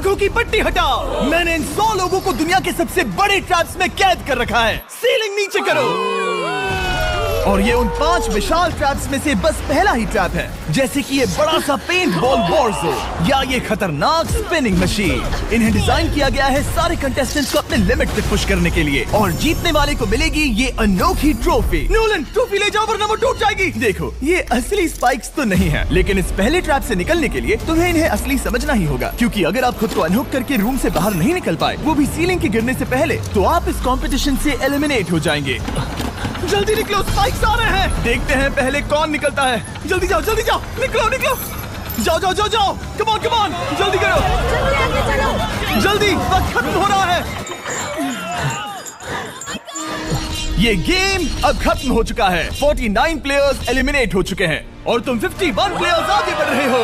आंखों की पट्टी हटाओ। मैंने इन 100 लोगों को दुनिया के सबसे बड़े ट्रैप्स में कैद कर रखा है। सीलिंग नीचे करो। और ये उन 5 विशाल ट्रैप्स में से बस पहला ही ट्रैप है, जैसे कि ये बड़ा सा पेंट बॉल बोर्जो या ये खतरनाक स्पिनिंग मशीन। इन्हें डिजाइन किया गया है सारे कंटेस्टेंट्स को अपने लिमिट तक पुश करने के लिए, और जीतने वाले को मिलेगी ये अनोखी ट्रॉफी। नोलन, ट्रॉफी ले जाओ वरना वो टूट जाएगी। देखो, ये असली स्पाइक्स तो नहीं है, लेकिन इस पहले ट्रैप से निकलने के लिए तुम्हें इन्हें असली समझना ही होगा, क्योंकि अगर आप खुद को अनहुक करके रूम से बाहर नहीं निकल पाए, वो भी सीलिंग के गिरने से पहले, तो आप इस कॉम्पिटिशन से एलिमिनेट हो जाएंगे। जल्दी निकलो, स्पाइक्स आ रहे हैं। देखते हैं पहले कौन निकलता है। जल्दी जाओ, जल्दी जाओ, निकलो निकलो, जाओ जाओ जाओ जाओ, कम ऑन कम ऑन, जल्दी करो, जल्दी, वक्त खत्म हो रहा है। ये गेम अब खत्म हो चुका है। 49 प्लेयर्स एलिमिनेट हो चुके हैं और तुम 51 प्लेयर्स आगे बढ़ रहे हो।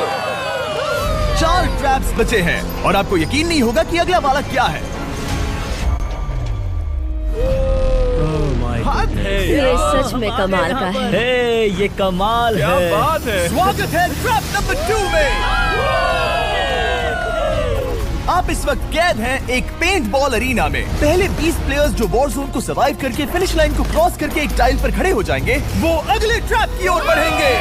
4 ट्रैप्स बचे हैं और आपको यकीन नहीं होगा कि अगला वाला क्या है। ये सच में कमाल का है। हे, ये कमाल है। क्या बात है। स्वागत है ट्रैप नंबर 2 में। आप इस वक्त कैद हैं एक पेंट बॉल अरीना में। पहले 20 प्लेयर्स जो वॉर जोन को सर्वाइव करके फिनिश लाइन को क्रॉस करके एक टाइल पर खड़े हो जाएंगे, वो अगले ट्रैप की ओर बढ़ेंगे।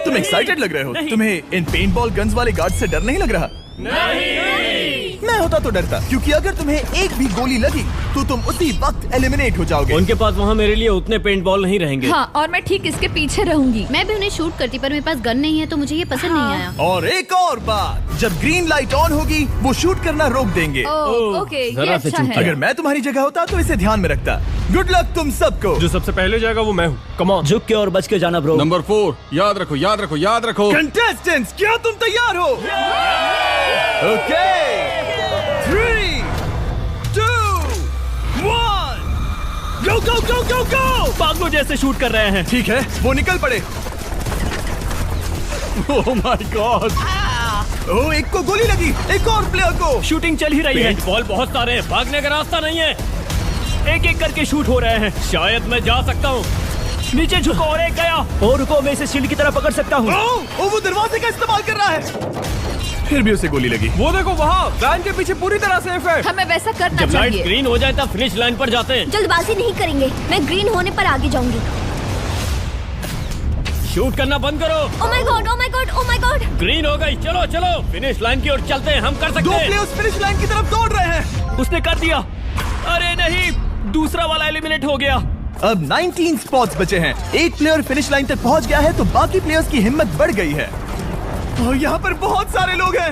तुम एक्साइटेड लग रहे हो। तुम्हें इन पेंट बॉल गन्स वाले गार्ड से डर नहीं लग रहा? नहीं। मैं होता तो डरता, क्योंकि अगर तुम्हें एक भी गोली लगी तो तुम उसी वक्त एलिमिनेट हो जाओगे। उनके पास वहाँ मेरे लिए उतने पेंट बॉल नहीं रहेंगे। हाँ, और मैं ठीक इसके पीछे रहूंगी। मैं भी उन्हें शूट करती, पर मेरे पास गन नहीं है तो मुझे ये पसंद नहीं आया। और एक और बात, जब ग्रीन लाइट ऑन होगी वो शूट करना रोक देंगे। ओके, ये अच्छा है। अगर मैं तुम्हारी जगह होता तो इसे ध्यान में रखता। गुड लक तुम सबको। जो सबसे पहले जाएगा वो मैं हूँ। कम ऑन, झुक के और बच के जाना ब्रो। नंबर 4, याद रखो याद रखो याद रखो। कंटेस्टेंट्स, क्या तुम तैयार हो? ओके, 3, 2, 1, गो गो गो गो गो। पागलों जैसे शूट कर रहे हैं। ठीक है, वो निकल पड़े। ओह माय गॉड। ओह, एक को गोली लगी, एक और प्लेयर को। शूटिंग चल ही रही है। बॉल बहुत सारे हैं, भागने का रास्ता नहीं है। एक एक करके शूट हो रहे हैं। शायद मैं जा सकता हूँ। नीचे झुको और एक गया। और रुको, मैं इसे शील्ड की तरह पकड़ सकता हूँ। ओह, वो दरवाजे का इस्तेमाल कर रहा है। फिर भी उसे गोली लगी। वो देखो वहाँ, लाइन के पीछे पूरी तरह सेफ है। हमें वैसा करना जब लाइट चाहिए। ग्रीन हो जाए तब फिनिश लाइन पर जाते हैं। जल्दबाजी नहीं करेंगे, मैं ग्रीन होने पर आगे जाऊंगी। शूट करना बंद करो। ओह my God, oh my God, oh my God. Green हो गई, चलो चलो फिनिश लाइन की ओर चलते हैं। हम कर सकते 2 हैं। प्लेयर्स फिनिश लाइन की तरफ दौड़ रहे हैं। उसने कर दिया। अरे नहीं, दूसरा वाला एलिमिनेट हो गया। अब 19 स्पॉट्स बचे हैं। एक प्लेयर फिनिश लाइन तक पहुंच गया है तो बाकी प्लेयर्स की हिम्मत बढ़ गई है। और यहाँ पर बहुत सारे लोग हैं।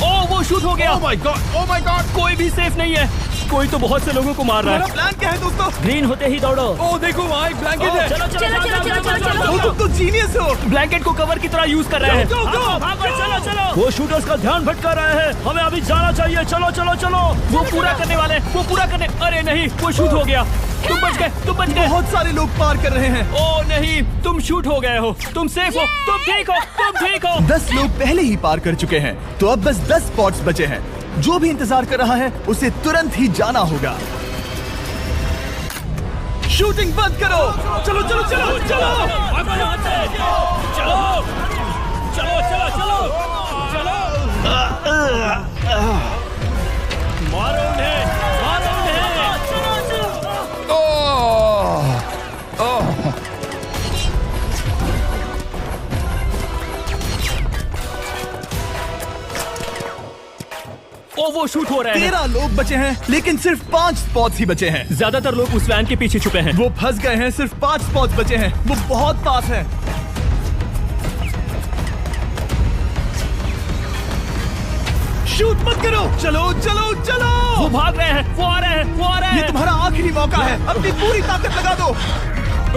ओह, वो शूट हो गया। ओह my God, oh my God. कोई भी सेफ नहीं है। कोई तो बहुत से लोगों को मार रहा हमारा है। प्लान क्या है दोस्तों? ग्रीन होते ही दौड़ो। ओह देखो वहाँ एक ब्लैंकेट है। चलो चलो चलो, चलो, चलो, चलो, चलो। वो तुम तो जीनियस हो। ब्लैंकेट को कवर की तरह यूज कर रहे हैं। Go, go, go, भागो, चलो चलो। वो शूटर्स का ध्यान भटका रहे हैं। हमें अभी जाना चाहिए। चलो चलो चलो। वो पूरा करने वाले, वो पूरा करने। अरे नहीं, वो शूट हो गया। तुम बच गए, तुम बच गए। बहुत सारे लोग पार कर रहे हैं। ओह नहीं, तुम शूट हो गए हो। तुम सेफ हो, तुम ठीक हो, तुम ठीक हो। 10 लोग पहले ही पार कर चुके हैं, तो अब बस 10 स्पॉट्स बचे हैं। जो भी इंतजार कर रहा है उसे तुरंत ही जाना होगा। शूटिंग बंद करो। चलो चलो चलो चलो। भागो यहाँ से। चलो चलो चलो चलो चलो। मारो उन्हें, मारो उन्हें। ओ, वो शूट हो रहे हैं। 13 लोग बचे हैं, लेकिन सिर्फ 5 स्पॉट्स ही बचे हैं। ज्यादातर लोग उस वैन के पीछे छुपे हैं। वो फंस गए हैं। सिर्फ 5 स्पॉट्स बचे हैं। वो बहुत पास है। शूट मत करो। चलो चलो चलो। वो भाग रहे हैं, वो आ रहे हैं, वो आ रहे ये हैं। तुम्हारा आखिरी मौका है। अपनी पूरी ताकत लगा दो।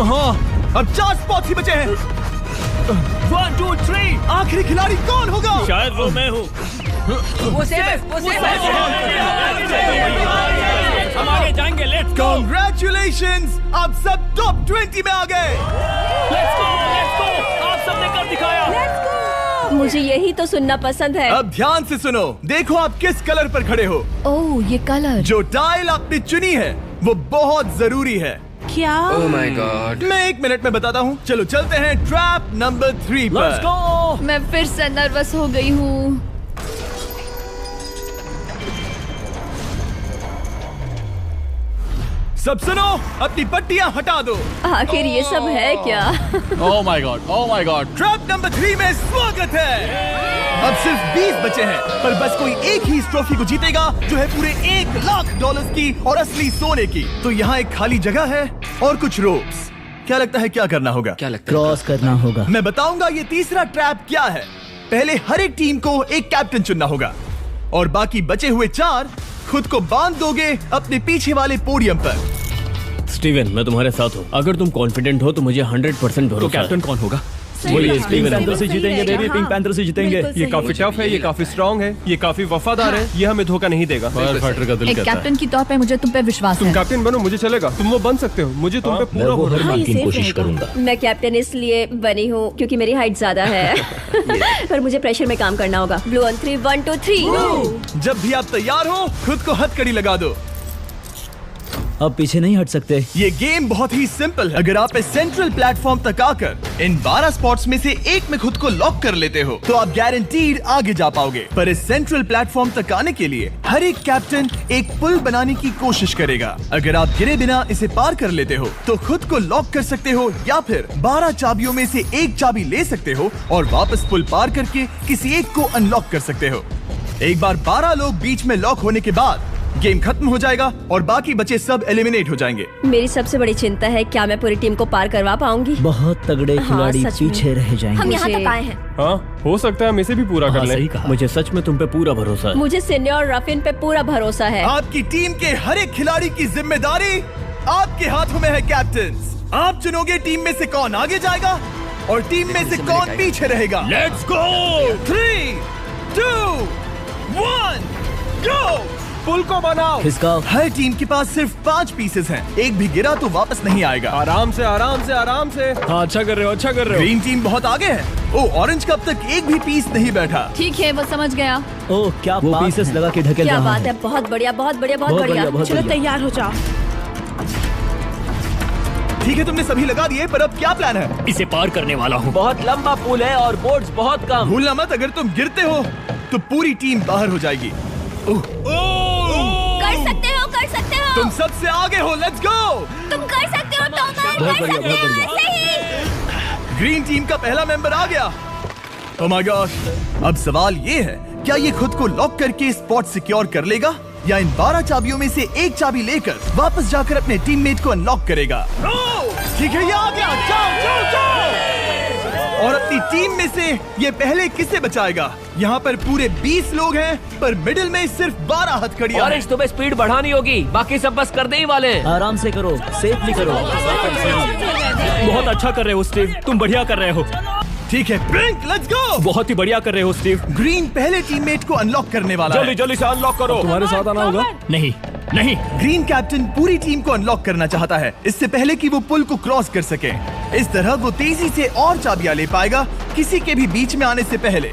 हाँ, अब 4 स्पॉट्स ही बचे हैं। 1 2 3। आखिरी खिलाड़ी कौन होगा? शायद वो मैं हूँ। वो सेफ है, वो सेफ है। हम आगे जाएंगे। Let's go, Congratulations! आप सब टॉप 20 में आ गए। Let's go, let's go. आप सबने कर दिखाया। मुझे यही तो सुनना पसंद है। अब ध्यान से सुनो। देखो आप किस कलर पर खड़े हो। ओह, ये कलर। जो टाइल आपने चुनी है वो बहुत जरूरी है। क्या? ओह माय गॉड। मैं 1 मिनट में बताता हूँ। चलो चलते हैं ट्रैप नंबर 3 लेट्स पर। गो। मैं फिर से नर्वस हो गई हूँ। सब सुनो, अपनी पट्टियां हटा दो। आखिर ये सब है क्या? Oh my God, oh my God. Trap number 3 में स्वागत है। अब सिर्फ 20 बचे हैं, पर बस कोई एक ही इस ट्रॉफी को जीतेगा जो है पूरे $1,00,000 की और असली सोने की। तो यहाँ एक खाली जगह है और कुछ रोप्स। क्या लगता है क्या करना होगा? क्या लगता क्रॉस करना होगा। मैं बताऊंगा ये तीसरा ट्रैप क्या है। पहले हर एक टीम को एक कैप्टन चुनना होगा और बाकी बचे हुए 4 खुद को बांध दोगे अपने पीछे वाले पोडियम पर। स्टीवन, मैं तुम्हारे साथ हूँ। अगर तुम कॉन्फिडेंट हो तो मुझे 100% भरोसा। तो कैप्टन कौन होगा? बोलिए, पिंक पैंथर से जीतेंगे बेबी, पिंक पैंथर से जीतेंगे। ये काफी टफ है, ये काफी स्ट्रांग है, ये काफी वफादार है, ये हमें धोखा नहीं देगा। फाइटर का दिल एक कहता है। कैप्टन की तौर पे मुझे तुम पे विश्वास तुम है। कैप्टन बनो, मुझे चलेगा। तुम वो बन सकते हो, मुझे तुम पे मैं पूरा वो हर भरोसा बार है। की सेफ कोशिश रहेगा। करूंगा। मैं कैप्टन इसलिए बनी हूँ क्योंकि मेरी हाइट ज्यादा है। पर मुझे प्रेशर में काम करना होगा। Blue on 3, 1 2 3। जब भी आप तैयार हो खुद को हथकड़ी लगा दो। अब पीछे नहीं हट सकते। ये गेम बहुत ही सिंपल है। अगर आप इस सेंट्रल प्लेटफॉर्म तक आकर इन 12 स्पॉट्स में से एक में खुद को लॉक कर लेते हो तो आप गारंटीड आगे जा पाओगे। पर इस सेंट्रल प्लेटफॉर्म तक आने के लिए हर एक कैप्टन एक पुल बनाने की कोशिश करेगा। अगर आप गिरे बिना इसे पार कर लेते हो तो खुद को लॉक कर सकते हो या फिर 12 चाबियों में से एक चाबी ले सकते हो और वापस पुल पार करके किसी एक को अनलॉक कर सकते हो। एक बार 12 लोग बीच में लॉक होने के बाद गेम खत्म हो जाएगा और बाकी बचे सब एलिमिनेट हो जाएंगे। मेरी सबसे बड़ी चिंता है क्या मैं पूरी टीम को पार करवा पाऊंगी? बहुत तगड़े खिलाड़ी सच में। पीछे रह जाएंगे। हम यहाँ मुझे- तक आए हैं। हाँ, हो सकता है हम इसे भी पूरा कर लें। सही कहा। मुझे सच में तुम पे पूरा भरोसा है। मुझे सीनियर रफिन पे पूरा भरोसा है। आपकी टीम के हर एक खिलाड़ी की जिम्मेदारी आपके हाथों में है कैप्टन। आप चुनोगे टीम में से कौन आगे जाएगा और टीम में से कौन पीछे रहेगा। Let's go. 3 2 1 गो। पुल को बनाओ। खिसकाओ। हर टीम के पास सिर्फ 5 पीसेस हैं। एक भी गिरा तो वापस नहीं आएगा। आराम से, आराम से, आराम से। हाँ, अच्छा कर रहे हो, अच्छा कर रहे हो। ग्रीन टीम बहुत आगे है। ओ, ऑरेंज का अब तक एक भी पीस नहीं बैठा। ठीक है, वो समझ गया। ओह क्या वो बात पीसेस है। लगा के ढकेल क्या रहा बात है, बहुत बढ़िया, बहुत बढ़िया, बहुत बहुत बढ़िया। बढ़िया, बहुत चलो बढ़िया। तैयार हो जाओ। ठीक है, तुमने सभी लगा दिए, पर अब क्या प्लान है? इसे पार करने वाला हूँ। बहुत लंबा पुल है और बोर्ड्स बहुत कम। भूलना मत, अगर तुम गिरते हो तो पूरी टीम बाहर हो जाएगी। कर सकते हो, कर सकते हो। तुम सबसे आगे हो, लेट्स गो। तुम कर सकते हो टॉमर, बहुत कर बढ़िया, सकते बहुत हो बढ़िया। ऐसे ही। ग्रीन टीम का पहला मेंबर आ गया। ओह माय गॉड। अब सवाल ये है, क्या ये खुद को लॉक करके स्पॉट सिक्योर कर लेगा या इन 12 चाबियों में से एक चाबी लेकर वापस जाकर अपने टीममेट को अनलॉक करेगा? ठीक है, ये आ गया। जाओ जाओ जाओ। और अपनी टीम में से ये पहले किसे बचाएगा? यहाँ पर पूरे 20 लोग हैं, पर मिडिल में सिर्फ 12 हथकड़ियां हैं। ऑरेंज, तुम्हें स्पीड बढ़ानी होगी, बाकी सब बस करने ही वाले हैं। आराम से करो, सेफली करो। बहुत अच्छा कर रहे हो स्टीव, तुम बढ़िया कर रहे हो। ठीक है, ब्लिंक, लेट्स गो। बहुत ही बढ़िया कर रहे हो स्टीव। ग्रीन पहले टीममेट को अनलॉक करने वाला है। जल्दी जल्दी से अनलॉक करो। तुम्हारे साथ आना होगा। नहीं नहीं, ग्रीन कैप्टन पूरी टीम को अनलॉक करना चाहता है इससे पहले कि वो पुल को क्रॉस कर सके। इस तरह वो तेजी से और चाबियां ले पाएगा किसी के भी बीच में आने से पहले।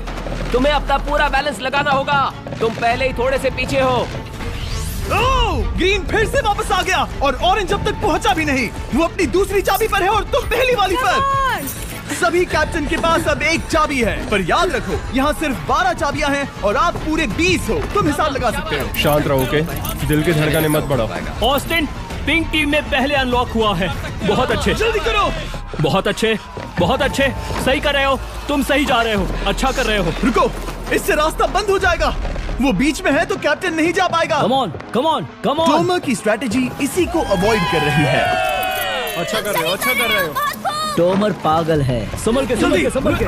तुम्हें अपना पूरा बैलेंस लगाना होगा, तुम पहले ही थोड़े से पीछे हो। ओह, ग्रीन फिर से वापस आ गया और ऑरेंज अब तक पहुंचा भी नहीं। वो अपनी दूसरी चाबी पर है और तुम पहली वाली पर। सभी कैप्टन के पास अब एक चाबी है, पर याद रखो यहाँ सिर्फ 12 चाबियां हैं और आप पूरे 20 हो। तुम हिसाब लगा सकते हो। शांत रहो, ओके? दिल की धड़कनें मत बढ़ाओ। ऑस्टिन पिंक टीम में पहले अनलॉक हुआ है। बहुत अच्छे, जल्दी करो। बहुत अच्छे, बहुत अच्छे। सही कर रहे हो, तुम सही जा रहे हो, अच्छा कर रहे हो। रुको, इससे रास्ता बंद हो जाएगा। वो बीच में है तो कैप्टन नहीं जा पाएगा। Come on, come on, come on. Tomar की स्ट्रेटेजी इसी को अवॉइड कर रही है। अच्छा कर रहे हो, अच्छा कर रहे हो। टोमर पागल है। संभल के, संभल के, संभल के।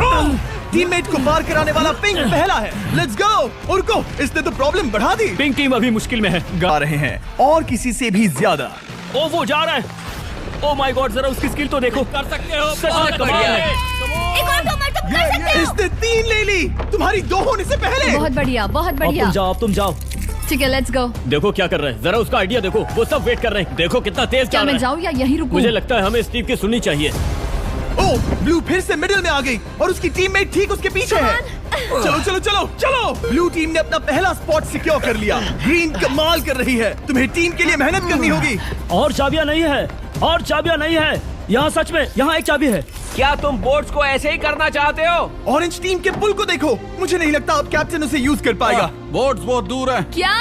टीममेट को पार कराने वाला पिंक पहला है। Let's go. रुको, इसने तो प्रॉब्लम बढ़ा दी। पिंक टीम अभी मुश्किल में है। गा रहे हैं और किसी से भी ज्यादा। ओ वो जा रहा है। ओ माय गॉड, जरा उसकी स्किल तो देखो। कर सकते हो, सच में कमाल है। एक और टॉमर, तुम कर सकते हो। इसने 3 ले ली, तुम्हारी 2 होने से पहले। बहुत बढ़िया, बहुत अब बढ़िया। तुम जाओ, अब तुम जाओ। ठीक है, लेट्स गो। देखो क्या कर रहे हैं, जरा उसका आइडिया देखो। वो सब वेट कर रहे हैं, देखो कितना तेज क्या जा रहा मैं है। जाऊँ या यहीं रुकूं? मुझे लगता है हमें स्टीव की सुननी चाहिए। ओह, ब्लू फिर से मिडिल में आ गई और उसकी टीममेट ठीक उसके पीछे है। चलो चलो चलो चलो। ब्लू टीम ने अपना पहला स्पॉट सिक्योर कर लिया। ग्रीन कमाल कर रही है। तुम्हें टीम के लिए मेहनत करनी होगी। और चाबियां नहीं है, और चाबियां नहीं है। यहाँ सच में, यहाँ एक चाबी है। क्या तुम बोट्स को ऐसे ही करना चाहते हो? ऑरेंज टीम के पुल को देखो। मुझे नहीं लगता अब कैप्टन उसे यूज कर पाएगा। बोट्स बहुत दूर है। क्या?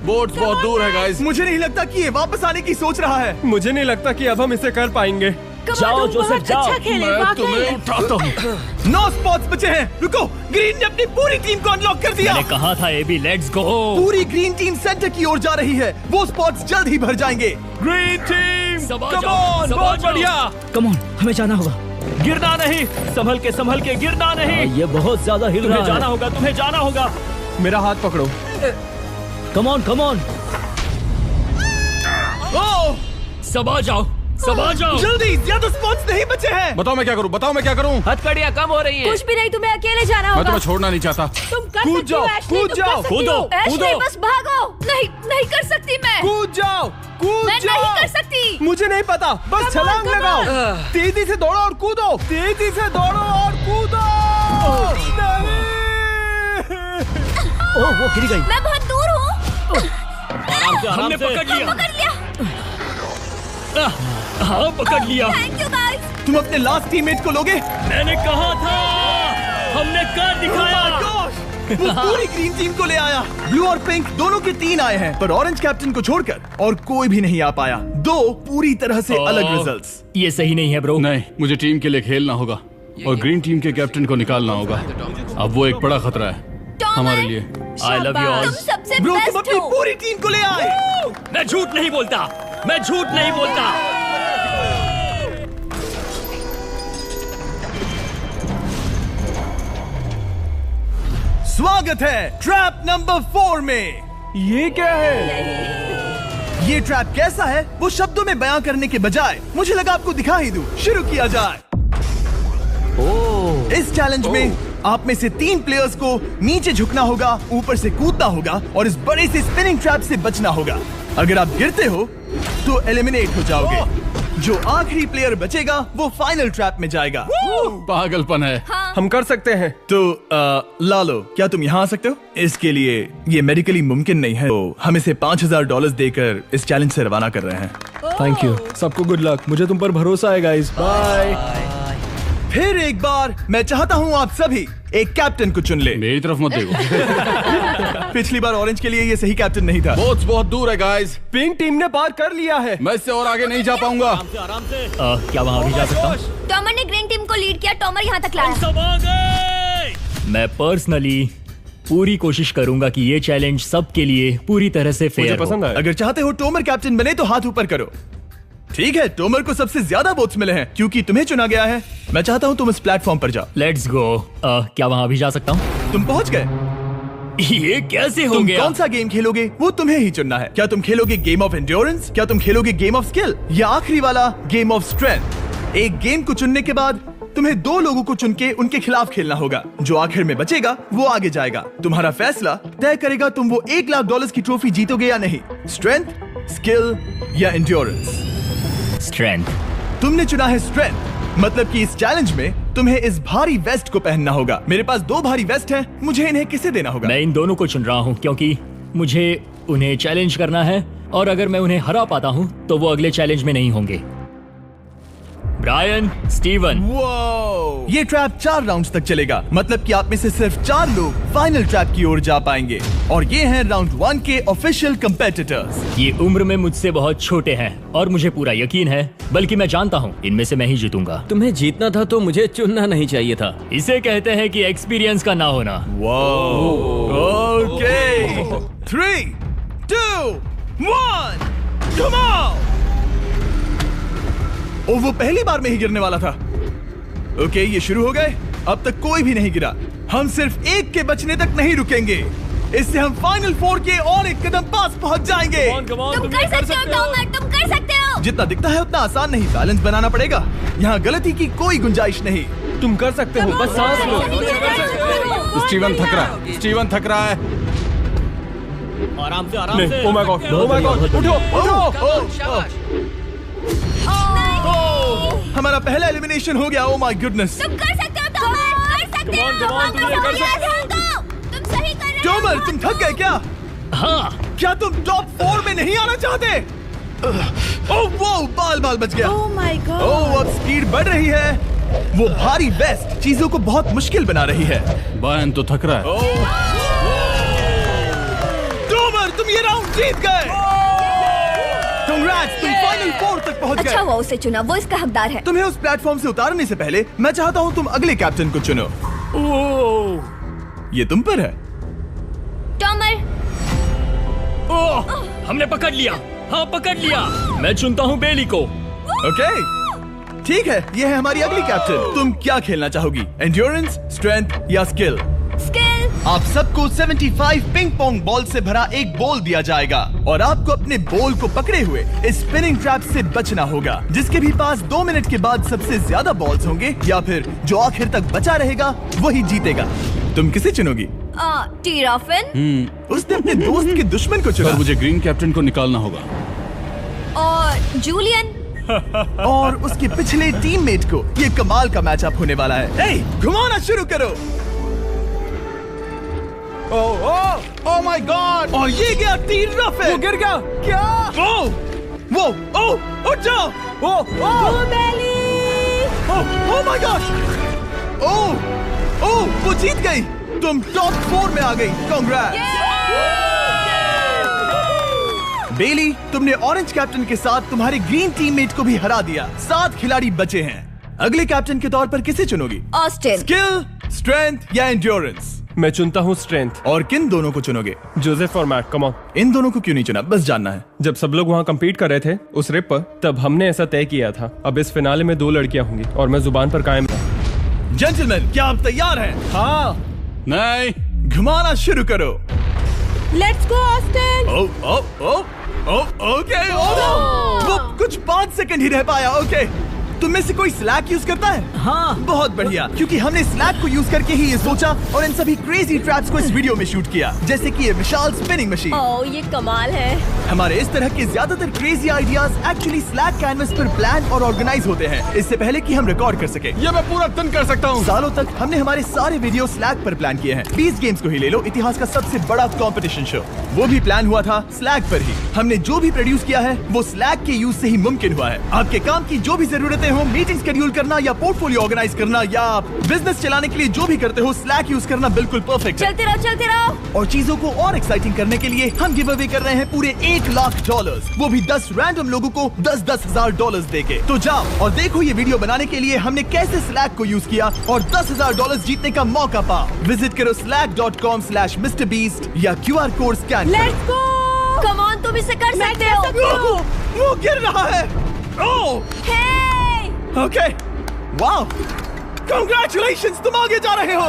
बोट्स बहुत दूर है गाइस। मुझे नहीं लगता कि ये वापस आने की सोच रहा है। मुझे नहीं लगता कि अब हम इसे कर पाएंगे। जाओ जोसेफ जाओ। अच्छा खेले, मैं तुम्हें उठाता हूँ। 9 स्पॉट्स बचे हैं। रुको, ग्रीन ने अपनी पूरी टीम को अनलॉक कर दिया। मैंने कहा था एबी, लेट्स गो। पूरी ग्रीन टीम सेंटर की ओर जा रही है। वो स्पॉट्स जल्द ही भर जाएंगे। ग्रीन टीम, सबा कम जाओ, ऑन, सबा बहुत जाओ। बढ़िया। कम ऑन, हमें जाना होगा। गिरना नहीं, संभल के गिरना नहीं। ये बहुत ज्यादा हिल तुम्हें रहा जाना है। होगा, तुम्हें जाना होगा। मेरा हाथ पकड़ो। कम ऑन कम ऑन। ओह, सबा जाओ, सबा जाओ। जल्दी, ज्यादा स्पॉट्स नहीं बचे हैं। बताओ मैं क्या करूँ, बताओ मैं क्या करूँ। हथकड़ियाँ कम हो रही हैं। कुछ भी नहीं, तुम्हें अकेले जाना मैं होगा। तुम्हें छोड़ना नहीं चाहता। तुम कर कूद सकती हो, जाओ, एशली, कूद तुम जाओ, कर सकती कूदो, हो। एशली, कूदो। बस भागो। नहीं, नहीं कर सकती मैं। कूद जाओ, कूद मैं जाओ। नहीं कर सकती। मुझे नहीं पता, बस Come on, छलांग come लगाओ। on। तेजी से दौड़ो और कूदो, तेजी से दौड़ो और कूदो। नहीं। ओह वो गिर गई। मैं बहुत दूर हूँ। हमने पकड़ लिया। पकड़ लिया। हाँ, पकड़ लिया। Thank you guys. तुम अपने लास्ट टीममेट को लोगे? मैंने कहा था, हमने कर दिखाया। वो पूरी ग्रीन टीम को ले आया। ब्लू और पिंक दोनों के 3 आए हैं, पर ऑरेंज कैप्टन को छोड़कर और कोई भी नहीं आ पाया। 2 पूरी तरह से अलग रिजल्ट्स। ये सही नहीं है ब्रो। नहीं, मुझे टीम के लिए खेलना होगा और ग्रीन टीम के कैप्टन को निकालना होगा। अब वो एक बड़ा खतरा है हमारे लिए। I love you all. तुम सबसे ब्रो, तुम बेस्ट अपनी हो। पूरी टीम को ले आए। मैं झूठ नहीं बोलता, मैं झूठ नहीं बोलता। स्वागत है ट्रैप नंबर 4 में। ये क्या है? ये ट्रैप कैसा है वो शब्दों में बयां करने के बजाय मुझे लगा आपको दिखा ही दूं। शुरू किया जाए। इस चैलेंज में आप में से 3 प्लेयर्स को नीचे झुकना होगा, ऊपर से कूदना होगा और इस बड़े से स्पिनिंग ट्रैप से बचना होगा। अगर आप गिरते हो तो एलिमिनेट हो जाओगे। जो आखिरी प्लेयर बचेगा वो फाइनल ट्रैप में जाएगा। पागलपन है। हम कर सकते हैं। तो लालो, क्या तुम यहाँ आ सकते हो? इसके लिए ये मेडिकली मुमकिन नहीं है, तो हम इसे $5000 देकर इस चैलेंज से रवाना कर रहे हैं। Thank you. सबको गुड लक। मुझे तुम पर भरोसा है गाइस। बाय। फिर एक बार मैं चाहता हूँ आप सभी एक कैप्टन को चुन ले। मेरी तरफ मत देखो। पिछली बार ऑरेंज के लिए ये सही कैप्टन नहीं था। बोट्स बहुत दूर है गाइस। पिंक टीम ने पार कर लिया है। मैं इससे और आगे नहीं जा पाऊंगा। आराम से। क्या वहाँ भी जा सकता हूँ? टॉमर ने ग्रीन टीम को लीड किया, टॉमर यहाँ तक लाया। सब आ गए। मैं पर्सनली पूरी कोशिश करूंगा कि ये चैलेंज सबके लिए पूरी तरह से मुझे फेयर पसंद हो। आया। अगर चाहते हो टोमर कैप्टन बने तो हाथ ऊपर करो। ठीक है, टोमर को सबसे ज्यादा वोट्स मिले हैं क्योंकि तुम्हें चुना गया है। मैं चाहता हूँ तुम इस प्लेटफॉर्म पर जाओ। Let's go. क्या वहाँ भी जा सकता हूँ? तुम पहुँच गए। ये कैसे हो तुम गया? कौन सा गेम खेलोगे वो तुम्हें ही चुनना है। क्या तुम खेलोगे गेम ऑफ एंड्योरेंस, क्या तुम खेलोगे गेम ऑफ स्किल, या आखिरी वाला गेम ऑफ स्ट्रेंथ? एक गेम को चुनने के बाद तुम्हें 2 लोगों को चुन के उनके खिलाफ खेलना होगा। जो आखिर में बचेगा वो आगे जाएगा। तुम्हारा फैसला तय करेगा तुम वो $1,00,000 की ट्रॉफी जीतोगे या नहीं। स्ट्रेंथ, स्किल या एंड्योरेंस। स्ट्रेंथ। तुमने चुना है स्ट्रेंथ, मतलब कि इस चैलेंज में तुम्हें इस भारी वेस्ट को पहनना होगा। मेरे पास 2 भारी वेस्ट हैं, मुझे इन्हें किसे देना होगा? मैं इन दोनों को चुन रहा हूँ क्योंकि मुझे उन्हें चैलेंज करना है और अगर मैं उन्हें हरा पाता हूँ तो वो अगले चैलेंज में नहीं होंगे। Brian, Steven. वो ये ट्रैप 4 राउंड्स तक चलेगा, मतलब कि आप में से सिर्फ 4 लोग फाइनल ट्रैप की ओर जा पाएंगे और ये हैं राउंड 1 के ऑफिशियल कंपेटिटर्स। ये उम्र में मुझसे बहुत छोटे हैं और मुझे पूरा यकीन है, बल्कि मैं जानता हूँ इनमें से मैं ही जीतूंगा। तुम्हें जीतना था तो मुझे चुनना नहीं चाहिए था। इसे कहते हैं कि एक्सपीरियंस का ना होना। Okay, 3, 2, 1, come on. ओ, वो पहली बार में ही गिरने वाला था। ओके, ये शुरू हो गए। अब तक कोई भी नहीं गिरा। हम सिर्फ एक के बचने तक नहीं रुकेंगे। इससे हम फाइनल 4 के और एक कदम पास पहुंच जाएंगे। तुम कर सकते हो टॉमर, तुम कर सकते हो। जितना दिखता है उतना आसान नहीं, बैलेंस बनाना पड़ेगा। यहाँ गलती की कोई गुंजाइश नहीं। तुम कर सकते हो, बस सांस लो। स्टीवन थक रहा है। स्टीवन थक रहा है। आराम से, आराम नहीं, से। Oh my God, oh my God, उठो। हमारा पहला एलिमिनेशन हो गया। Oh my goodness. तुम कर सकते हो टॉमर, कर सकते हो। तुम सही कर रहे हो। टॉमर, तुम थक गए क्या? हाँ। क्या तुम टॉप 4 में नहीं आना चाहते? ओह वो बाल बच गया। ओह माय गॉड। ओह, अब स्पीड बढ़ रही है। वो भारी वेस्ट चीजों को बहुत मुश्किल बना रही है। बायन तो थक रहा है। टॉमर, तुम ये राउंड जीत गए। Congrats, तुम फाइनल 4 तक पहुंच गए। अच्छा हुआ उसे चुना, वो इसका हकदार है। तुम्हें उस प्लेटफॉर्म से उतारने से पहले मैं चाहता हूँ तुम अगले कैप्टन को चुनो। ये तुम पर है। टॉमर। ओह, हमने पकड़ लिया। हाँ, पकड़ लिया। मैं चुनता हूँ बेली को। ओके, ठीक है, ये है हमारी अगली कैप्टन। तुम क्या खेलना चाहोगी, एंड्योरेंस, स्ट्रेंथ या स्किल? स्किल। आप सबको 75 पिंग पोंग बॉल से भरा एक बॉल दिया जाएगा और आपको अपने बॉल को पकड़े हुए इस स्पिनिंग ट्रैप से बचना होगा। जिसके भी पास 2 मिनट के बाद सबसे ज्यादा बॉल्स होंगे या फिर जो आखिर तक बचा रहेगा वही जीतेगा। तुम किसे चुनोगी? टीराफिन। उसने अपने दोस्त के दुश्मन को चुना। पर मुझे ग्रीन कैप्टन को निकालना होगा। और जूलियन। और उसके पिछले टीममेट को। ये कमाल का मैचअप होने वाला है। ए, घुमाना शुरू करो। ओह माय गॉड! और ये गया टीराफिन। वो गिर गया। क्या? वो उठ जाओ। ओह माय गॉड! ओह, वो जीत गई। तुम टॉप 4 में आ गई। कांग्रेट्स। बेली, तुमने ऑरेंज कैप्टन के साथ तुम्हारे ग्रीन टीममेट को भी हरा दिया। 7 खिलाड़ी बचे हैं। अगले कैप्टन के तौर पर किसे चुनोगी? ऑस्टिन। स्किल, स्ट्रेंथ या एंड्योरेंस? मैं चुनता हूँ स्ट्रेंथ। और किन दोनों को चुनोगे? जोसेफ और मैट, कम ऑन। इन दोनों को क्यों नहीं चुना, बस जानना है। जब सब लोग वहाँ कम्पीट कर रहे थे उस रिप पर, तब हमने ऐसा तय किया था। अब इस फिनाले में 2 लड़कियां होंगी और मैं जुबान पर कायम था। जेंटलमैन, क्या आप तैयार हैं? हाँ। नहीं। घुमाना शुरू करो। Let's go Austin. ओके। वो कुछ 5 सेकंड ही रह पाया। ओके, तुम में से कोई स्लैक यूज करता है? हाँ। बहुत बढ़िया, क्योंकि हमने स्लैक को यूज करके ही ये सोचा और इन सभी क्रेजी ट्रैप्स को इस वीडियो में शूट किया, जैसे कि ये विशाल स्पिनिंग मशीन। ओह, ये कमाल है। हमारे इस तरह के ज्यादातर crazy ideas actually slack canvas पर प्लान और ऑर्गेनाइज होते हैं इससे पहले कि हम रिकॉर्ड कर सके। ये मैं पूरा दिन कर सकता हूँ। सालों तक हमने हमारे सारे वीडियो स्लैक पर प्लान किए हैं। 20 गेम्स को ही ले लो, इतिहास का सबसे बड़ा कंपटीशन शो, वो भी प्लान हुआ था स्लैक पर ही। हमने जो भी प्रोड्यूस किया है वो स्लैक के यूज से ही मुमकिन हुआ है। आपके काम की जो भी जरूरतें हो, मीटिंग शेड्यूल करना या पोर्टफोलियो ऑर्गेनाइज करना या बिजनेस चलाने के लिए जो भी करते हो, स्लैक यूज करना बिल्कुल परफेक्ट है। चलते रहो। और चीजों को और एक्साइटिंग करने के लिए हम गिव अवे कर रहे हैं पूरे $1 लाख, वो भी 10 रैंडम लोगों को $10,000 देके। तो जाओ और देखो ये वीडियो बनाने के लिए हमने कैसे स्लैक को यूज किया और $10,000 जीतने का मौका पाओ। विजिट करो slack.com/MrBeast या QR code scan. Let's go. Come on, तुम इसे कर सकते हो। वो गिर रहा है। ओह, ओके, वाओ, कांग्रेचुलेशंस, तुम आगे जा रहे हो।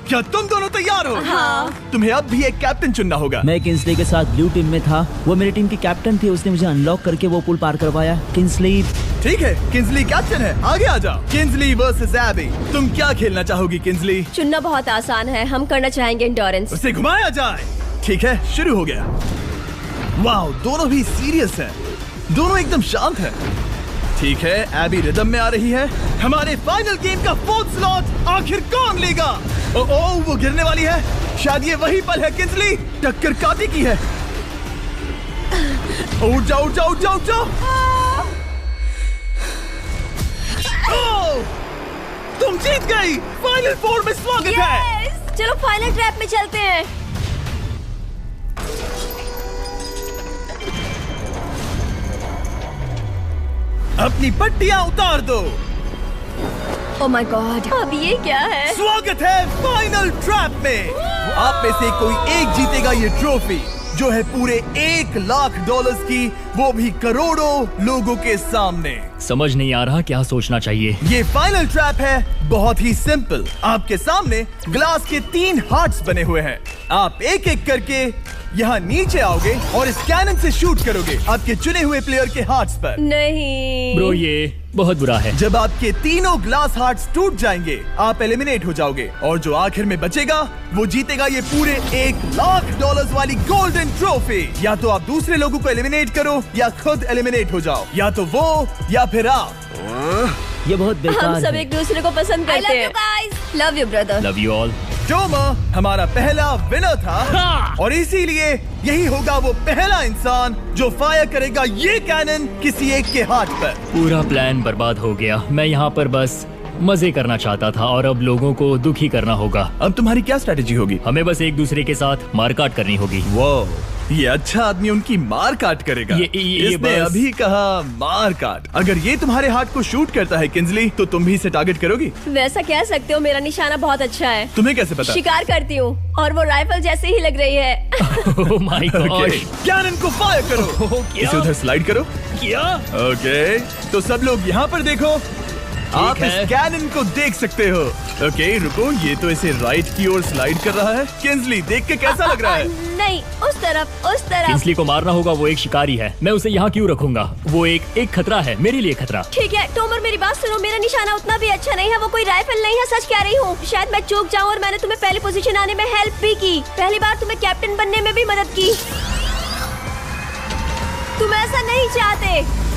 क्या तुम दोनों तैयार हो? हाँ। तुम्हें अब भी एक कैप्टन चुनना होगा। मैं किंग्सली के साथ ब्लू टीम में था। वो मेरी टीम की कैप्टन थी, उसने मुझे अनलॉक करके वो पुल पार करवाया। किंग्सली। ठीक है, किंग्सली कैप्टन है, आगे आ जाओ। किंग्सली वर्सेस एबी, तुम क्या खेलना चाहोगी किंग्सली? चुनना बहुत आसान है, हम करना चाहेंगे एंड्योरेंस। उसे घुमाया जाए। ठीक है, शुरू हो गया। वाओ, दोनों भी सीरियस हैं, दोनों एकदम शांत हैं। ठीक है, एबी रिदम में आ रही है। हमारे फाइनल गेम का 4th स्लॉट आखिर कौन लेगा? ओह, वो गिरने वाली है। शायद ये वही पल है किंग्सली, टक्कर काटी की है। उठ जाओ, उठ जाओ, उठ जाओ, उठ जाओ। ओह, तुम जीत गई। फाइनल 4 में स्वागत है। चलो फाइनल ट्रैप में चलते हैं। अपनी पट्टियां उतार दो। ओह माय गॉड, अब ये क्या है? स्वागत है फाइनल ट्रैप में। आप में से कोई एक जीतेगा ये ट्रॉफी, जो है पूरे $1 लाख की, वो भी करोड़ों लोगों के सामने। समझ नहीं आ रहा क्या सोचना चाहिए। ये फाइनल ट्रैप है, बहुत ही सिंपल। आपके सामने ग्लास के 3 हार्ट्स बने हुए हैं। आप एक एक करके यहाँ नीचे आओगे और इस कैनन से शूट करोगे आपके चुने हुए प्लेयर के हार्ट्स पर। नहीं ब्रो, ये बहुत बुरा है। जब आपके तीनों ग्लास हार्ट्स टूट जाएंगे, आप एलिमिनेट हो जाओगे और जो आखिर में बचेगा वो जीतेगा ये पूरे $1 लाख वाली गोल्डन ट्रॉफी। या तो आप दूसरे लोगों को एलिमिनेट करो या खुद एलिमिनेट हो जाओ, या तो वो या फिर आप। ये बहुत बेकार हम सब है। एक दूसरे को पसंद करते हैं। Love you brother. Love you all. टोमा हमारा पहला विनर था और इसीलिए यही होगा वो पहला इंसान जो फायर करेगा ये कैनन किसी एक के हाथ पर। पूरा प्लान बर्बाद हो गया। मैं यहाँ पर बस मजे करना चाहता था और अब लोगों को दुखी करना होगा। अब तुम्हारी क्या स्ट्रेटेजी होगी? हमें बस एक दूसरे के साथ मारकाट करनी होगी। वो ये अच्छा आदमी उनकी मार काट करेगा। ये इसने बस- अभी कहा मार काट। अगर ये तुम्हारे हार्ट को शूट करता है किंजली, तो तुम भी इसे टारगेट करोगी? वैसा कह सकते हो, मेरा निशाना बहुत अच्छा है। तुम्हें कैसे पता? शिकार करती हूँ और वो राइफल जैसे ही लग रही है। ओह माय गॉड। कैनन को फायर करो। इसे उधर स्लाइड करो। क्या? ओके, तो सब लोग यहाँ पर देखो। आप इस है। कैनन को देख सकते हो। ओके, रुको, ये तो इसे राइट की ओर स्लाइड कर रहा है। किंजली, देख के कैसा लग रहा है? नहीं, उस तरफ, उस तरफ। किंसली को मारना होगा, वो एक शिकारी है। मैं उसे यहाँ क्यों रखूंगा? वो एक खतरा है, मेरे लिए खतरा। ठीक है टॉमर, मेरी बात सुनो, मेरा निशाना उतना भी अच्छा नहीं है, वो कोई राइफल नहीं है, सच कह रही हूँ। शायद मैं चूक जाऊँ और मैंने तुम्हें पहली पोजीशन आने में हेल्प भी की, पहली बार तुम्हें कैप्टन बनने में भी मदद की। तुम ऐसा नहीं चाहते।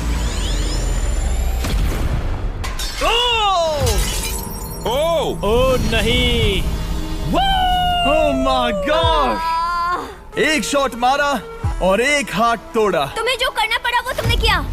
ओह नहीं। ओह माय गॉड! एक शॉट मारा और एक हाथ तोड़ा। तुम्हें जो करना पड़ा वो तुमने किया।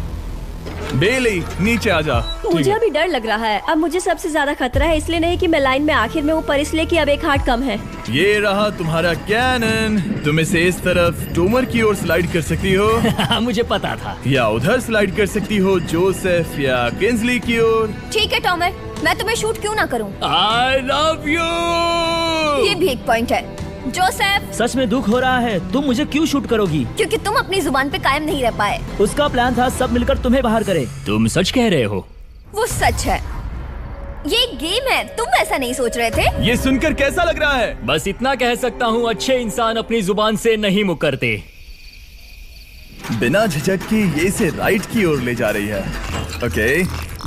बेली, नीचे आ जा। मुझे अभी डर लग रहा है। अब मुझे सबसे ज्यादा खतरा है, इसलिए नहीं कि मैं लाइन में आखिर में हूँ, पर इसलिए कि अब एक हार्ट कम है। ये रहा तुम्हारा कैनन। तुम इसे इस तरफ टोमर की ओर स्लाइड कर सकती हो मुझे पता था। या उधर स्लाइड कर सकती हो जोसेफ या किंजली की ओर। ठीक है टॉमर, मैं तुम्हें शूट क्यों ना करूं? I love you. ये भी एक पॉइंट है। जोसेफ, सच में दुख हो रहा है। तुम मुझे क्यों शूट करोगी? क्योंकि तुम अपनी जुबान पे कायम नहीं रह पाए। उसका प्लान था सब मिलकर तुम्हें बाहर करे। तुम सच कह रहे हो? वो सच है। ये एक गेम है, तुम ऐसा नहीं सोच रहे थे? ये सुनकर कैसा लग रहा है? बस इतना कह सकता हूँ, अच्छे इंसान अपनी जुबान से नहीं मुकरते। बिना झिझक की ये इसे राइट की ओर ले जा रही है। ओके,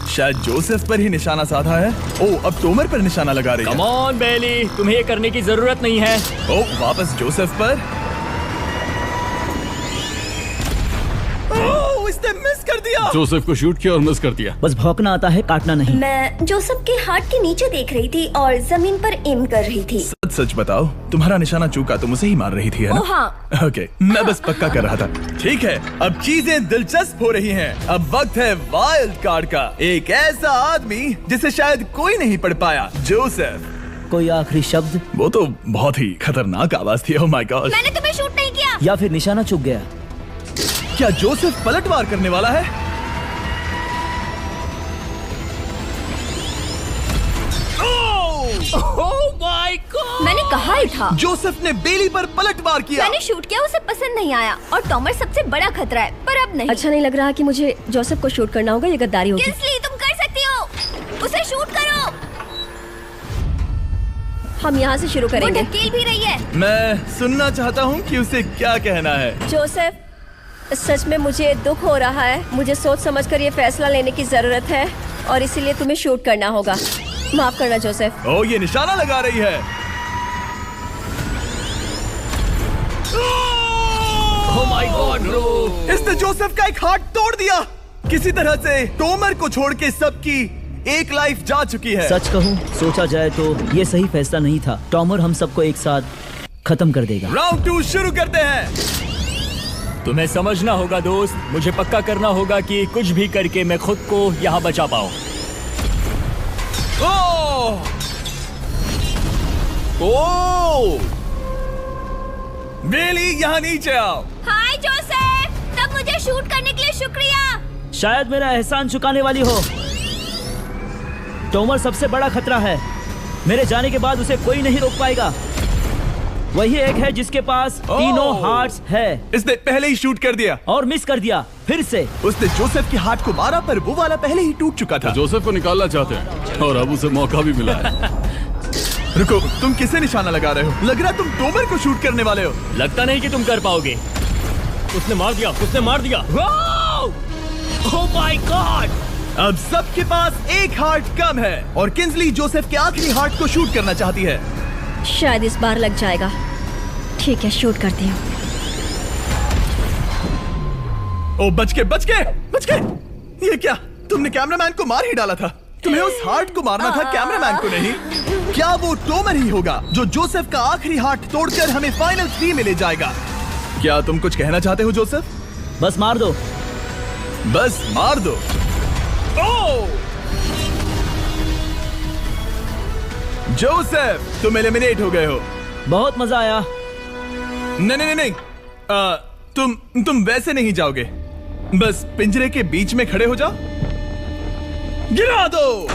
शायद जोसेफ पर ही निशाना साधा है। ओह, अब टोमर पर निशाना लगा रही है। कम ऑन बेली, तुम्हें ये करने की जरूरत नहीं है। ओह, वापस जोसेफ पर। ओह, इसने मिस कर दिया। जोसेफ को शूट किया और मिस कर दिया। बस भौंकना आता है, काटना नहीं। मैं जोसेफ के हार्ट के नीचे देख रही थी और जमीन पर एम कर रही थी। सच सच बताओ, तुम्हारा निशाना चूका, तुम उसे ही मार रही थी, है ना? ओह हाँ। ओके, मैं बस पक्का कर रहा था। ठीक है, अब चीजें दिलचस्प हो रही हैं। अब वक्त है वाइल्ड कार्ड का। एक ऐसा आदमी जिसे शायद कोई नहीं पढ़ पाया, जोसेफ। कोई आखिरी शब्द? वो तो बहुत ही खतरनाक आवाज थी। ओह माय गॉड! मैंने तुम्हें शूट नहीं किया। या फिर निशाना चूक गया? क्या जोसेफ पलटवार करने वाला है? ओह माय गॉड! मैंने कहा ही था। जोसेफ ने बेली पर पलटवार किया। मैंने शूट किया, उसे पसंद नहीं आया और टॉमर सबसे बड़ा खतरा है, पर अब नहीं। अच्छा नहीं लग रहा कि मुझे जोसेफ को शूट करना होगा, ये गद्दारी होगी। किंसली, तुम कर सकती हो, उसे शूट करो। हम यहाँ से शुरू वो करेंगे। ढकेल भी रही है। मैं सुनना चाहता हूँ कि उसे क्या कहना है। जोसेफ, सच में मुझे दुख हो रहा है। मुझे सोच समझकर ये फैसला लेने की जरूरत है और इसीलिए तुम्हें शूट करना होगा। माफ करना जोसेफ। ओह, ये निशाना लगा रही है। ओह माय गॉड ब्रो! इसने जोसेफ का एक हाथ तोड़ दिया। किसी तरह से टोमर को छोड़ के सबकी एक लाइफ जा चुकी है। सच कहूँ, सोचा जाए तो ये सही फैसला नहीं था। टॉमर हम सबको एक साथ खत्म कर देगा। राउंड 2 शुरू करते हैं। तुम्हें समझना होगा दोस्त, मुझे पक्का करना होगा कि कुछ भी करके मैं खुद को यहाँ बचा पाऊँ। ओह! ओह! बेली, यहाँ नीचे आओ। हाय जोसेफ, तब मुझे शूट करने के लिए शुक्रिया। शायद मेरा एहसान चुकाने वाली हो। टोमर सबसे बड़ा खतरा है। मेरे जाने के बाद उसे कोई नहीं रोक पाएगा। वही एक है जिसके पास तीनों हार्ट्स है। इसने पहले ही शूट कर दिया और मिस कर दिया फिर से। उसने जोसेफ के हाथ को मारा, पर वो वाला पहले ही टूट चुका था। जोसेफ को निकालना चाहते हैं और अब उसे मौका भी मिला है। रुको, तुम किसे निशाना लगा रहे हो? लग रहा तुम टोमर को शूट करने वाले हो। लगता नहीं कि तुम कर पाओगे। उसने मार दिया, उसने मार दिया। Oh my God! अब सबके पास एक हार्ट कम है और किंजली जोसेफ के आखिरी हार्ट को शूट करना चाहती है। शायद इस बार लग जाएगा। ठीक है, शूट करती हूँ। ओ, बच के, बच के, बच के! ये क्या? तुमने कैमरामैन को मार ही डाला था। तुम्हें उस हार्ट को मारना था, कैमरामैन को नहीं। क्या वो टोमर ही होगा जो जोसेफ का आखिरी हार्ट तोड़कर हमें फाइनल 3 में ले जाएगा? क्या तुम कुछ कहना चाहते हो जोसेफ? बस मार दो। बस मार दो। ओह! जोसेफ, तुम एलिमिनेट हो गए हो। बहुत मजा आया। नहीं, तुम वैसे नहीं जाओगे। बस पिंजरे के बीच में खड़े हो जाओ। गिरा दो।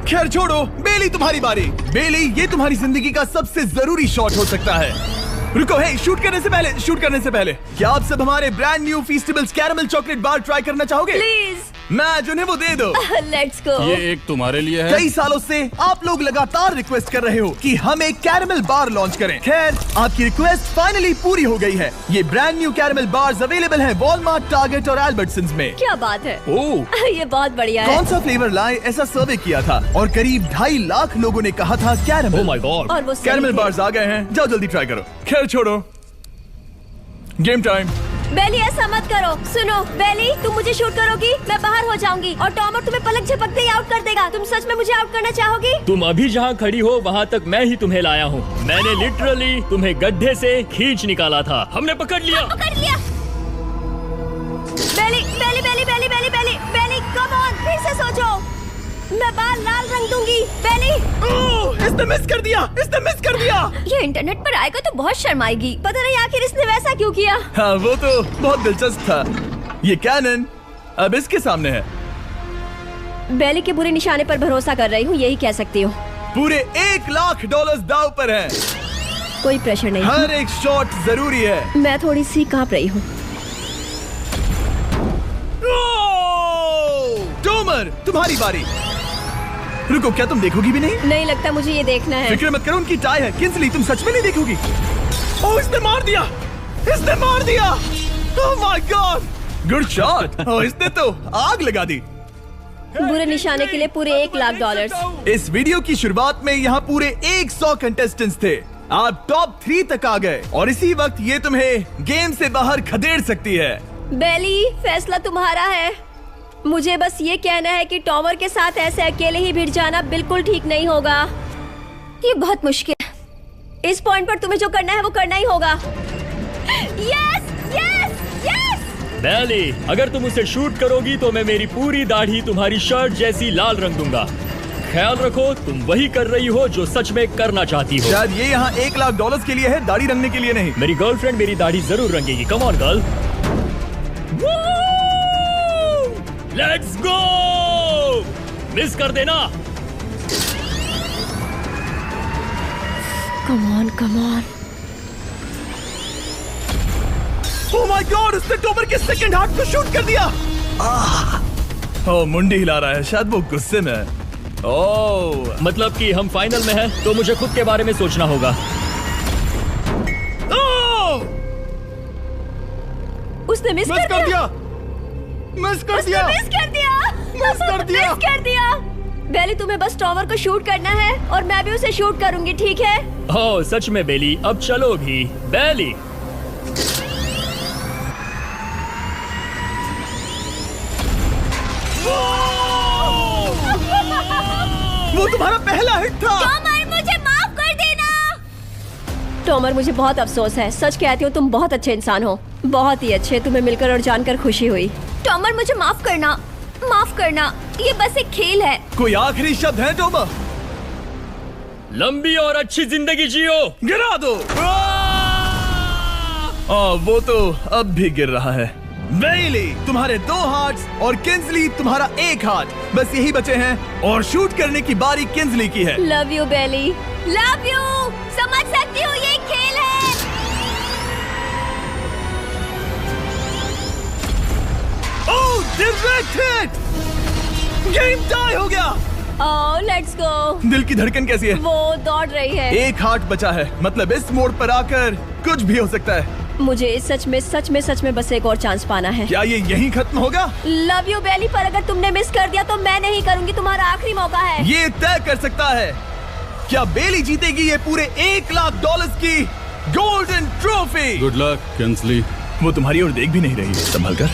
खैर छोड़ो, बेली तुम्हारी बारी। बेली, ये तुम्हारी जिंदगी का सबसे जरूरी शॉट हो सकता है। रुको, हे, शूट करने से पहले क्या आप सब हमारे brand new Feastables caramel chocolate bar try करना चाहोगे? प्लीज। मैं उन्हें वो दे दो। Let's go. ये एक तुम्हारे लिए है। कई सालों से आप लोग लगातार रिक्वेस्ट कर रहे हो कि हम एक कैरेमल बार लॉन्च करें। खैर, आपकी रिक्वेस्ट फाइनली पूरी हो गई है। ये brand new caramel bars available हैं वॉलमार्ट, टारगेट और अल्बर्टसन्स में। क्या बात है। ओह, ये बहुत बढ़िया है। कौन सा फ्लेवर लाए, ऐसा सर्वे किया था और करीब 2.5 लाख लोगों ने कहा था कैरेमल। Oh my God. और वो सही कैरेमल थे। बार्स आ गए हैं, जाओ जल्दी ट्राई करो। खैर छोड़ो, गेम टाइम। बेली, ऐसा मत करो। सुनो बेली, तुम मुझे शूट करोगी, मैं बाहर हो जाऊंगी और टॉमर तुम्हें पलक झपकते ही आउट कर देगा। तुम सच में मुझे आउट करना चाहोगी? तुम अभी जहाँ खड़ी हो वहाँ तक मैं ही तुम्हें लाया हूँ। मैंने लिटरली तुम्हें गड्ढे से खींच निकाला था। हमने पकड़ लिया। बेली बेली बेली बेली बेली बेली बेली, कम ऑन, फिर से सोचो। मैं बाल लाल रंग दूंगी। बेली, इसने मिस कर दिया। ये इंटरनेट पर आएगा तो बहुत शर्माएगी। पता नहीं आखिर इसने वैसा क्यों किया। हाँ, वो तो बहुत दिलचस्प था। ये कैनन अब इसके सामने है। बेली के बुरे निशाने पर भरोसा कर रही हूँ, यही कह सकती हूँ। पूरे $1 लाख दाव पर है। कोई प्रेशर नहीं। हर एक शॉट जरूरी है। मैं थोड़ी सी कांप रही हूँ। टॉमर, तुम्हारी बारी। रुको, क्या तुम देखोगी भी नहीं? नहीं लगता मुझे ये देखना है। फिक्र मत करो, उनकी टाई है। किंसली, तुम सच में नहीं देखोगी? ओह, इसने मार दिया। Oh my god, good shot. Oh, इसने तो आग लगा दी। बुरे निशाने के लिए पूरे $1 लाख। इस वीडियो की शुरुआत में यहाँ पूरे 100 कंटेस्टेंट्स थे। आप टॉप 3 तक आ गए और इसी वक्त ये तुम्हें गेम से बाहर खदेड़ सकती है। बेली, फैसला तुम्हारा है। मुझे बस ये कहना है कि टॉमर के साथ ऐसे अकेले ही भिड़ जाना बिल्कुल ठीक नहीं होगा। ये बहुत मुश्किल है। इस पॉइंट पर तुम्हें जो करना है वो करना ही होगा। Yes yes yes. बेली, अगर तुम उसे शूट करोगी तो मैं मेरी पूरी दाढ़ी तुम्हारी शर्ट जैसी लाल रंग दूंगा। ख्याल रखो, तुम वही कर रही हो जो सच में करना चाहती हो। शायद ये यहाँ $1 लाख के लिए है, दाढ़ी रंगने के लिए नहीं। मेरी गर्लफ्रेंड मेरी दाढ़ी जरूर रंगेगी। Come on girl, let's go. Miss कर देना। Come on come on. Oh my god, उसने टॉमर के सेकंड हार्ट को शूट कर दिया। ओह, मुंडी हिला रहा है, शायद वो गुस्से में है। ओह, मतलब कि हम फाइनल में हैं, तो मुझे खुद के बारे में सोचना होगा। उसने मिस कर दिया। मिस कर दिया। बेली, तुम्हें बस टॉमर को शूट करना है और मैं भी उसे शूट करूंगी, ठीक है? ओह सच में बेली, अब चलो भी। बेली, वो तुम्हारा पहला हिट था। टॉमर, मुझे माफ कर देना। टॉमर, मुझे बहुत अफसोस है। सच कहती हूँ, तुम बहुत अच्छे इंसान हो, बहुत ही अच्छे। तुम्हें मिलकर और जानकर खुशी हुई। टॉमर, मुझे माफ करना, माफ करना। ये बस एक खेल है। कोई आखिरी शब्द है टॉमर? लंबी और अच्छी जिंदगी जियो। गिरा दो। वो तो अब भी गिर रहा है। बेली, तुम्हारे 2 हार्ट्स और किंसली तुम्हारा 1 हार्ट। बस यही बचे हैं और शूट करने की बारी किंसली की है। Love you Bailey. Love you. समझ सकती हूँ, ये खेल है। Direct hit. गेम टाई हो गया। ओह, लेट्स गो। दिल की धड़कन कैसी है? वो दौड़ रही है। 1 हार्ट बचा है, मतलब इस मोड़ पर आकर कुछ भी हो सकता है। मुझे सच में बस एक और चांस पाना है। क्या ये यहीं खत्म होगा? लव यू बेली, पर अगर तुमने मिस कर दिया तो मैं नहीं करूंगी। तुम्हारा आखिरी मौका है। ये तय कर सकता है क्या बेली जीतेगी ये पूरे $1 लाख की golden trophy. Good luck Kinsley. वो तुम्हारी ओर देख भी नहीं रही, संभल कर।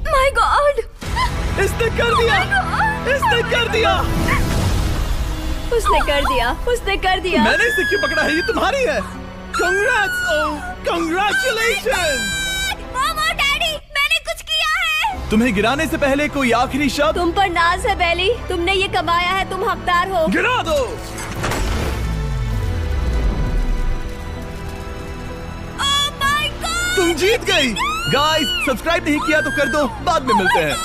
माय गॉड, इसने कर दिया। इसने कर दिया। उसने कर दिया, उसने कर दिया। मैंने इसे क्यों पकड़ा है? ये तुम्हारी है। Congrats! Oh, congratulations! मॉम और डैडी, मैंने कुछ किया है। तुम्हें गिराने से पहले कोई आखिरी शब्द? तुम पर नाज है बेली, तुमने ये कमाया है, तुम हकदार हो। गिरा दो। Oh my God! तुम जीत गई। गाइस, सब्सक्राइब नहीं किया तो कर दो, बाद में मिलते हैं।